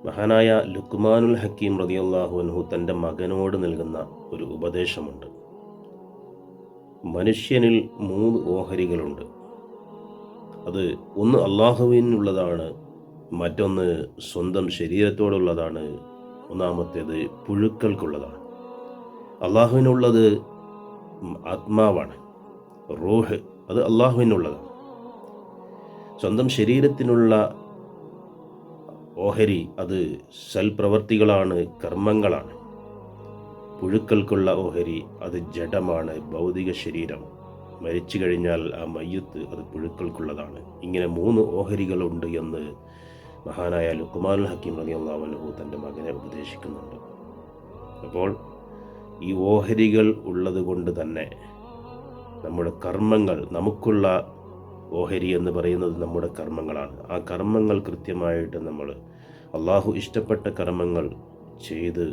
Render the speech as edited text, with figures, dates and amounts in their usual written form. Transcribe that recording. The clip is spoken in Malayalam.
മഹാനായ ലുക്മാനുൽ ഹക്കീം റളിയല്ലാഹു അൻഹു തൻ്റെ മകനോട് നൽകുന്ന ഒരു ഉപദേശമുണ്ട്. മനുഷ്യനിൽ 3 ഓഹരികളുണ്ട്. അത് ഒന്ന് അള്ളാഹുവിനുള്ളതാണ്, മറ്റൊന്ന് സ്വന്തം ശരീരത്തോടുള്ളതാണ്, മൂന്നാമത്തേത് പുഴുക്കൾക്കുള്ളതാണ്. അള്ളാഹുവിനുള്ളത് ആത്മാവാണ്, റൂഹ്, അത് അള്ളാഹുവിനുള്ളതാണ്. സ്വന്തം ശരീരത്തിനുള്ള ഓഹരി അത് സൽപ്രവർത്തികളാണ്, കർമ്മങ്ങളാണ്. പുഴുക്കൾക്കുള്ള ഓഹരി അത് ജഡമാണ്, ഭൗതിക ശരീരം. മരിച്ചു കഴിഞ്ഞാൽ ആ മയ്യത്ത് അത് പുഴുക്കൾക്കുള്ളതാണ്. ഇങ്ങനെ 3 ഓഹരികളുണ്ട് എന്ന് മഹാനായ ലുക്മാനുൽ ഹക്കീം റളിയല്ലാഹു അൻഹു തൻ്റെ മകനെ ഉപദേശിക്കുന്നുണ്ട്. അപ്പോൾ ഈ ഓഹരികൾ ഉള്ളത് കൊണ്ട് തന്നെ നമ്മുടെ കർമ്മങ്ങൾ, നമുക്കുള്ള ഓഹരി എന്ന് പറയുന്നത് നമ്മുടെ കർമ്മങ്ങളാണ്. ആ കർമ്മങ്ങൾ കൃത്യമായിട്ട് നമ്മൾ അള്ളാഹു ഇഷ്ടപ്പെട്ട കർമ്മങ്ങൾ ചെയ്ത്